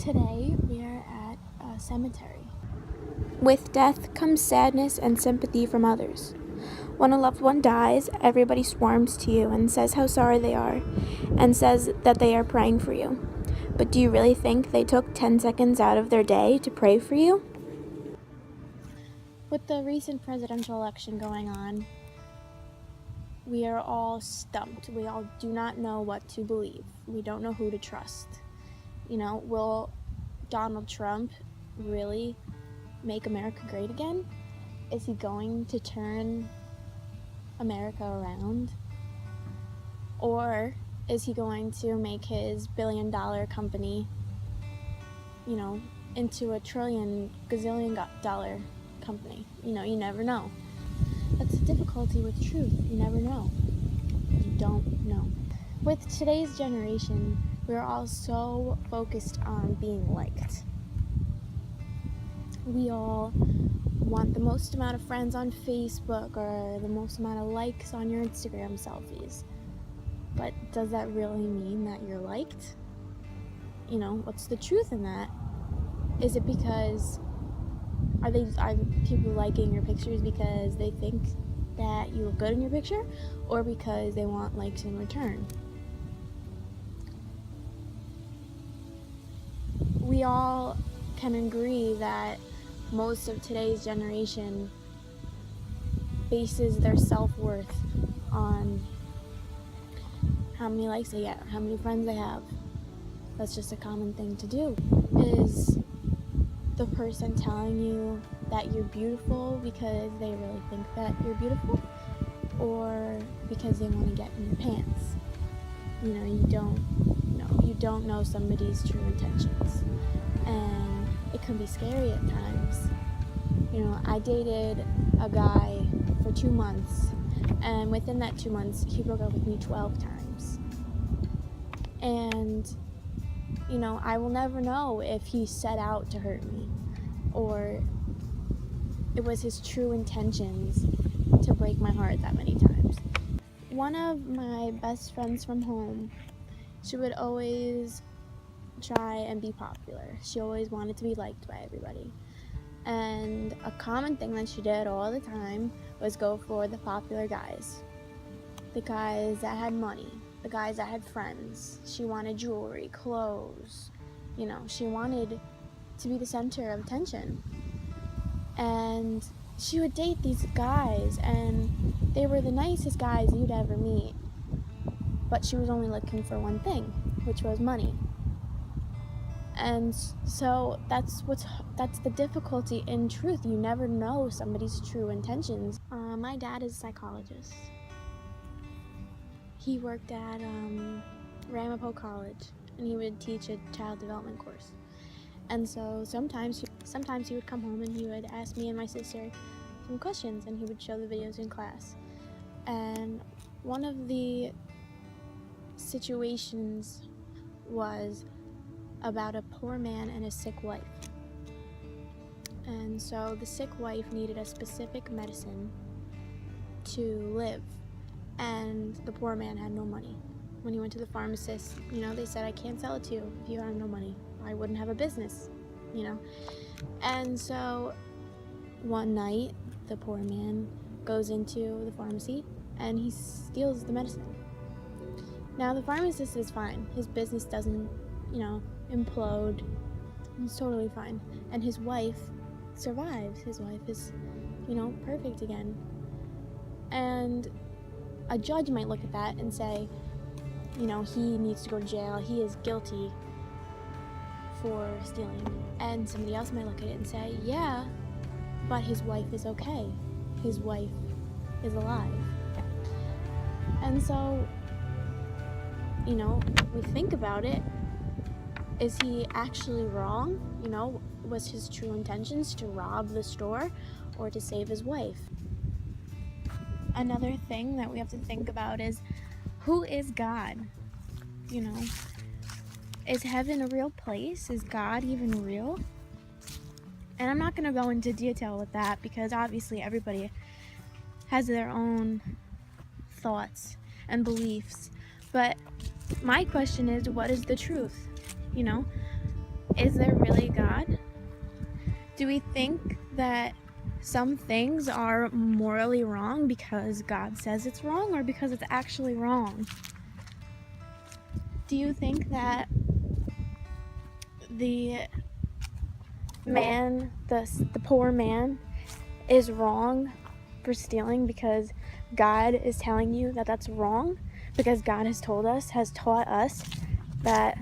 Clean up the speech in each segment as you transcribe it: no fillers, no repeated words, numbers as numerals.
Today we are at a cemetery. With death comes sadness and sympathy from others. When a loved one dies, everybody swarms to you and says how sorry they are, and says that they are praying for you. But do you really think they took 10 seconds out of their day to pray for you? With the recent presidential election going on, we are all stumped. We all do not know what to believe. We don't know who to trust. Will Donald Trump really make America great again? Is he going to turn America around? Or is he going to make his billion-dollar company, into a gazillion-dollar company? You never know. That's the difficulty with truth. You never know. You don't know. With today's generation, we're all so focused on being liked. We all want the most amount of friends on Facebook or the most amount of likes on your Instagram selfies. But does that really mean that you're liked? What's the truth in that? Is it because are people liking your pictures because they think that you look good in your picture, or because they want likes in return? We all can agree that most of today's generation bases their self-worth on how many likes they get or how many friends they have. That's just a common thing to do. Is the person telling you that you're beautiful because they really think that you're beautiful, or because they want to get in your pants? You don't know somebody's true intentions, and it can be scary at times. I dated a guy for 2 months, and within that 2 months, he broke up with me 12 times. And I will never know if he set out to hurt me, or it was his true intentions to break my heart that many times. One of my best friends from home, she would always try and be popular. She always wanted to be liked by everybody. And a common thing that she did all the time was go for the popular guys. The guys that had money, the guys that had friends. She wanted jewelry, clothes. She wanted to be the center of attention. And she would date these guys, and they were the nicest guys you'd ever meet. But she was only looking for one thing, which was money. And so that's the difficulty in truth. You never know somebody's true intentions. My dad is a psychologist. He worked at Ramapo College, and he would teach a child development course. And so sometimes he would come home and he would ask me and my sister some questions, and he would show the videos in class. And one of the situations was about a poor man and his sick wife. And so the sick wife needed a specific medicine to live, and the poor man had no money. When he went to the pharmacist, they said, "I can't sell it to you if you have no money. I wouldn't have a business," And so one night, the poor man goes into the pharmacy and he steals the medicine. Now the pharmacist is fine. His business doesn't, implode. He's totally fine. And his wife survives. His wife is, perfect again. And a judge might look at that and say, he needs to go to jail. He is guilty for stealing. And somebody else might look at it and say, yeah, but his wife is okay. His wife is alive. And so, we think about it. Is he actually wrong? Was his true intentions to rob the store or to save his wife? Another thing that we have to think about is, who is God? Is heaven a real place? Is God even real? And I'm not going to go into detail with that, because obviously everybody has their own thoughts and beliefs. But my question is, what is the truth? Is there really God? Do we think that some things are morally wrong because God says it's wrong, or because it's actually wrong? Do you think that the man, the poor man, is wrong for stealing because God is telling you that that's wrong? Because God has taught us that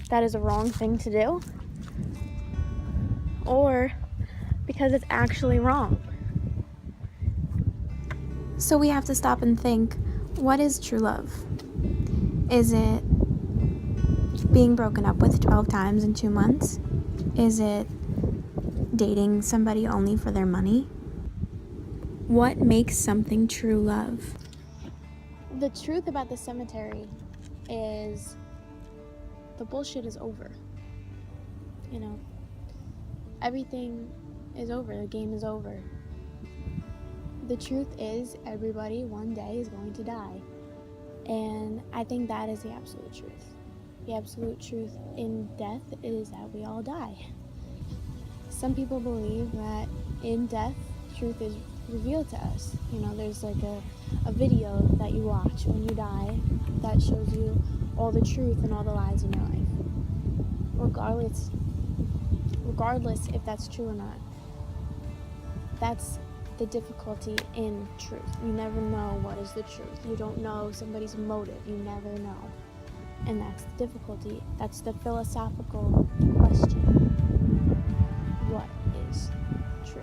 that is a wrong thing to do? Or because it's actually wrong? So we have to stop and think, what is true love? Is it being broken up with 12 times in 2 months? Is it dating somebody only for their money? What makes something true love? The truth about the cemetery is the bullshit is over. You know, everything is over. The game is over. The truth is, everybody one day is going to die. And I think that is the absolute truth. The absolute truth in death is that we all die. Some people believe that in death, truth is revealed to us. You know, there's like a video that you watch when you die that shows you all the truth and all the lies in your life. Regardless if that's true or not. That's the difficulty in truth. You never know what is the truth. You don't know somebody's motive. You never know. And that's the difficulty. That's the philosophical question. What is true?